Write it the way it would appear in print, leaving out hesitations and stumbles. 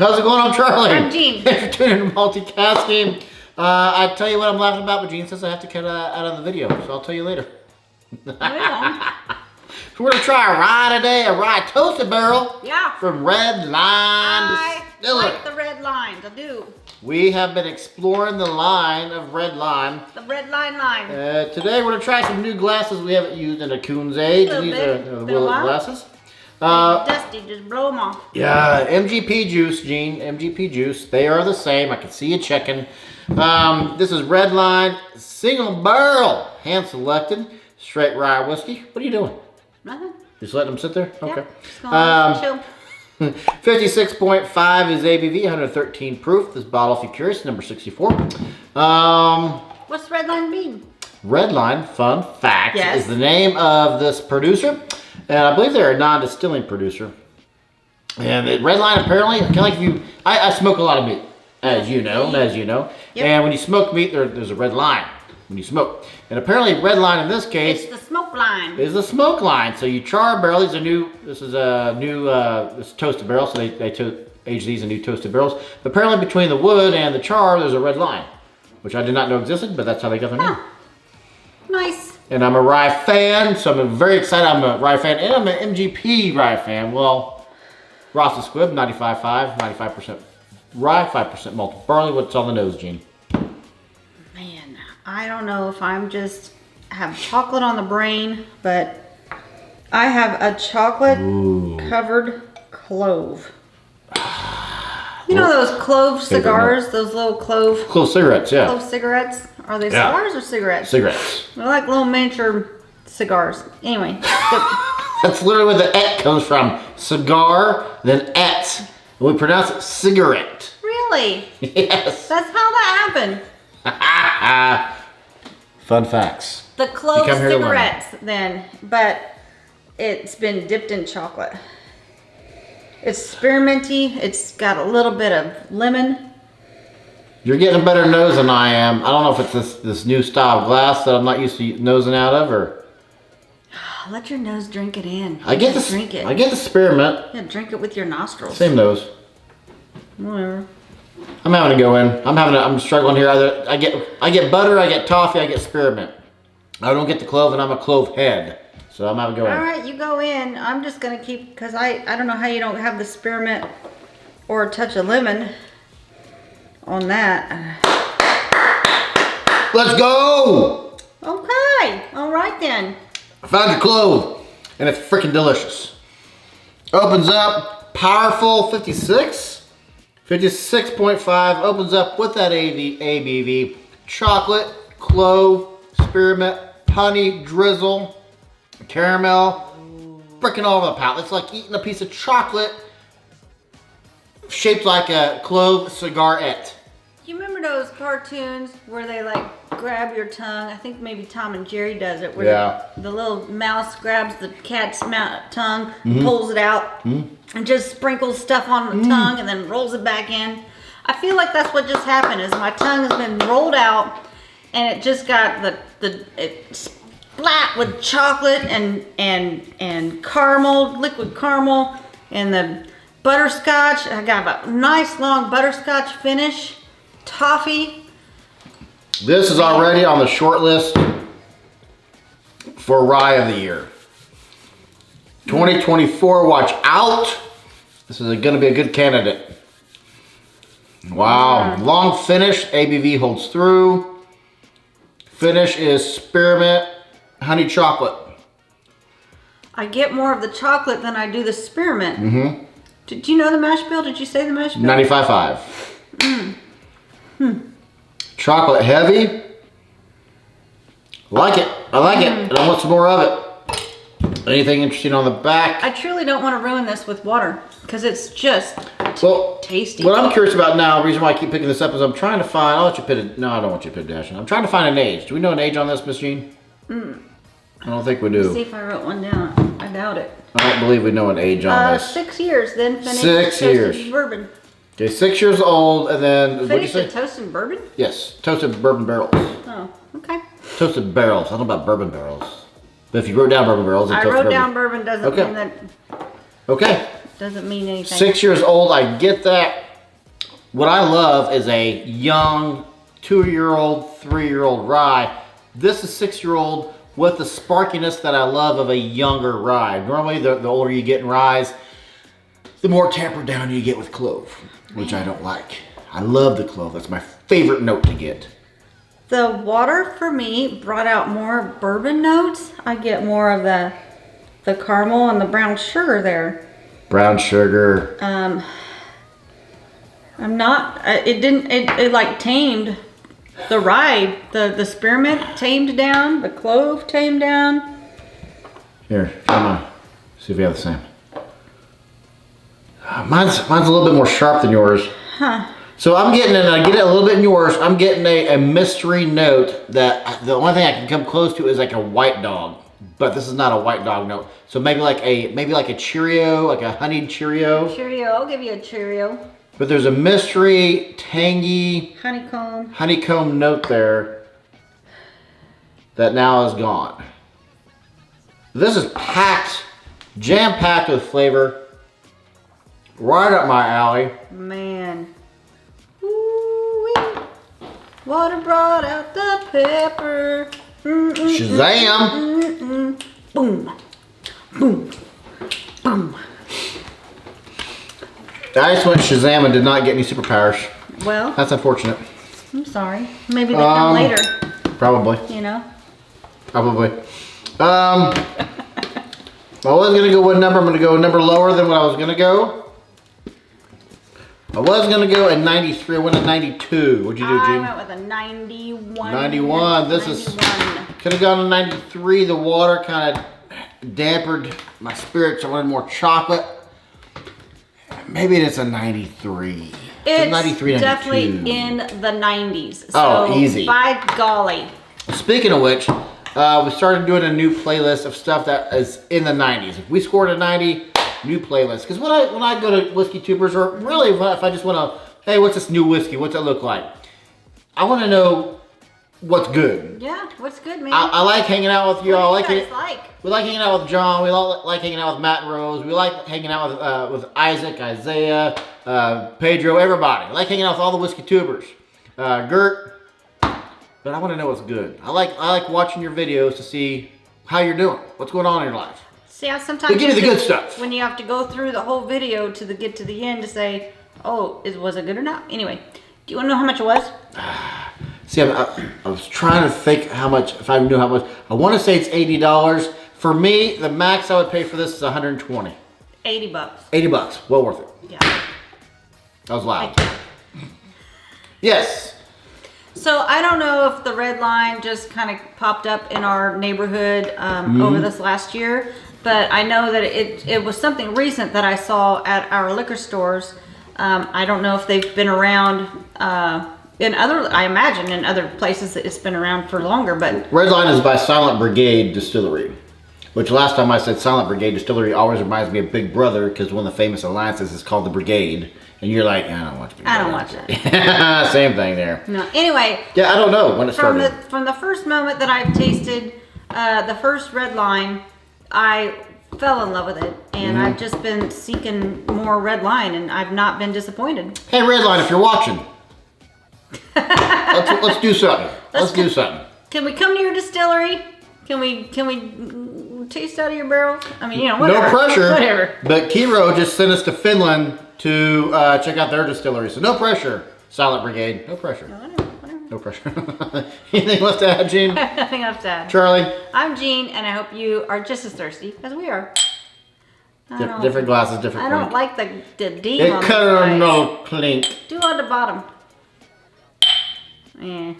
How's it going on, Charlie? I'm Jean. You're tuning in to Multicasking. I tell you what I'm laughing about, but Jean says I have to cut out of the video, so I'll tell you later. Yeah. So we're gonna try a rye today, a rye toasted barrel. Yeah. From Redline I Distillery. like the red lines. I do. We have been exploring the line of Redline. The Redline line. Today we're gonna try some new glasses we haven't used in a coon's age. These are the Willet glasses. Dusty, just blow them off. Yeah, MGP juice, Gene. MGP juice. They are the same. I can see you checking. This is Redline single barrel, hand selected, straight rye whiskey. What are you doing? Nothing. Just letting them sit there? Okay. Yeah, chill. 56.5 is ABV, 113 proof. This bottle, if you're curious, number 64. What's Redline mean? Redline, fun fact, Yes. is the name of this producer. And I believe they're a non-distilling producer. And Redline, apparently, kind of like if you, I smoke a lot of meat, as you know. Yep. And when you smoke meat, there's a red line when you smoke. And apparently Redline in this case It's the smoke line. is the smoke line. So you char a barrel. This is a new toasted barrel, so they age these in new toasted barrels. But apparently between the wood and the char, there's a red line, which I did not know existed, but that's how they got their name. Oh, nice. And I'm a rye fan, so I'm very excited. I'm a rye fan, and I'm an MGP rye fan. Well, Ross's Squib, 95.5, 95% rye, 5% malted barley. What's on the nose, Gene? Man, I don't know if I'm just have chocolate on the brain, but I have a chocolate covered clove. You know those clove cigars, those little clove Cigarettes, yeah. clove cigarettes? Are they Yeah. cigars or cigarettes? Cigarettes. They're like little miniature cigars. Anyway, That's literally where the et comes from. Cigar, then et. And we pronounce it cigarette. really? Yes. That's how that happened. Fun facts. The clove come here to learn. cigarettes then, but it's been dipped in chocolate. It's spearminty. It's got a little bit of lemon. You're getting a better nose than I am. I don't know if it's this new style of glass that I'm not used to nosing out of, or Let your nose drink it in. I get Just the drink it. I get the spearmint. Yeah, drink it with your nostrils. Same nose. Whatever. I'm having to go in. I'm struggling here. Either I get butter, I get toffee, I get spearmint. I don't get the clove, and I'm a clove head, so I'm having to go in. All right, you go in. I'm just gonna keep because I don't know how you don't have the spearmint or a touch of lemon on that. Let's go! Okay. All right then. I found your clove, and it's freaking delicious. Opens up, powerful 56, 56.5. Opens up with that ABV, chocolate, clove, spearmint, honey, drizzle, caramel, freaking all over the palate. It's like eating a piece of chocolate shaped like a clove cigarette. You remember those cartoons where they like grab your tongue? I think maybe Tom and Jerry does it, where the little mouse grabs the cat's tongue, pulls it out, and just sprinkles stuff on the tongue and then rolls it back in. I feel like that's what just happened. Is my tongue has been rolled out, and it just got it splat with chocolate and caramel, liquid caramel, and the butterscotch. I got a nice long butterscotch finish. Toffee. This is already on the short list for Rye of the Year. 2024, watch out. This is going to be a good candidate. Wow. Long finish. ABV holds through. Finish is spearmint, honey chocolate. I get more of the chocolate than I do the spearmint. Did you know the mash bill? Did you say the mash bill? 95.5. Chocolate heavy. Like it. I like it. And I want some more of it. Anything interesting on the back? I truly don't want to ruin this with water because it's just tasty. What I'm curious about now, the reason why I keep picking this up is I'm trying to find, I'll let you put it, no, I don't want you to put it dash in. I'm trying to find an age. Do we know an age on this, Miss Jean? I don't think we do. See if I wrote one down. I doubt it. I don't believe we know an age on this. 6 years, then finished 6 years. toasted bourbon. Okay, 6 years old, and then, what'd you Finished say? the toasted bourbon? Yes, toasted bourbon barrels. Oh, okay. Toasted barrels. I don't know about bourbon barrels. But if you wrote down bourbon barrels, I wrote down bourbon doesn't mean that. Okay. Doesn't mean anything. 6 years old, I get that. what I love is a young 2-year-old, 3-year-old rye. This is 6-year-old with the sparkiness that I love of a younger rye. Normally, the older you get in ryes, the more tampered down you get with clove, which I don't like. I love the clove. That's my favorite note to get. The water for me brought out more bourbon notes. I get more of the caramel and the brown sugar there. Brown sugar. I'm not, it like tamed the rye, the spearmint tamed down, the clove tamed down. Here, come on. See if we have the same. Mine's a little bit more sharp than yours. Huh. So I'm getting, and I get it a little bit in yours, I'm getting a mystery note that the only thing I can come close to is like a white dog. But this is not a white dog note. So maybe like a Cheerio, like a honeyed Cheerio. Cheerio, I'll give you a Cheerio. But there's a mystery, tangy, honeycomb note there that now is gone. This is packed, jam-packed with flavor. Right up my alley. Man. Ooh-wee. Water brought out the pepper. Shazam! Boom. Boom. Boom. I just went Shazam and did not get any superpowers. Well. That's unfortunate. I'm sorry. Maybe they come later. Probably. You know? Probably. I was going to go one number. I'm going to go a number lower than what I was going to go. I was going to go at 93. I went at 92. What'd you do, Gene? I went with a 91. 91. This 91. is... Could have gone to 93. The water kind of dampened my spirits. I wanted more chocolate. Maybe it's a 93. It's 93, definitely 92. in the 90s. Oh, easy. By golly. Speaking of which, we started doing a new playlist of stuff that is in the 90s. If we scored a 90, new playlist. Because when I go to Whiskey Tubers, or really if I just want to, hey, what's this new whiskey? What's it look like? I want to know what's good. Yeah, what's good, man? I like hanging out with y'all. What do you guys like? We like hanging out with John. We like hanging out with Matt and Rose. We like hanging out with Isaac, Isaiah, Pedro, everybody. I like hanging out with all the Whiskey Tubers. Gert. But I want to know what's good. I like watching your videos to see how you're doing. What's going on in your life. See how sometimes they give you the good stuff. When you have to go through the whole video to get to the end to say, oh, was it good or not? Anyway, do you want to know how much it was? See, I was trying to think how much, if I knew how much. I want to say it's $80. For me, the max I would pay for this is $120. 80 bucks. 80 bucks. Well worth it. Yeah. That was loud. Yes. So I don't know if the Redline just kind of popped up in our neighborhood over this last year, but I know that it was something recent that I saw at our liquor stores. I don't know if they've been around I imagine in other places that it's been around for longer, but... Redline is by Silent Brigade Distillery, which last time I said Silent Brigade Distillery always reminds me of Big Brother, because one of the famous alliances is called the Brigade. And you're like, I don't watch Big Brother. I don't watch that. Same thing there. No. Anyway. Yeah, I don't know when it started. From the first moment that I've tasted the first Redline, I fell in love with it. And I've just been seeking more Redline, and I've not been disappointed. Hey, Redline, if you're watching, let's do something. Let's do something. Can we come to your distillery? Can we taste out of your barrel? I mean, you know, whatever. No pressure. Whatever. But Kiro just sent us to Finland to check out their distillery. So no pressure, Silent Brigade. No pressure. Whatever. No pressure. Anything left to add, Gene? Nothing left to add. Charlie? I'm Jean, and I hope you are just as thirsty as we are. Different glasses, different I clink. don't like the D It on could the no clink. Do on the bottom. Yeah.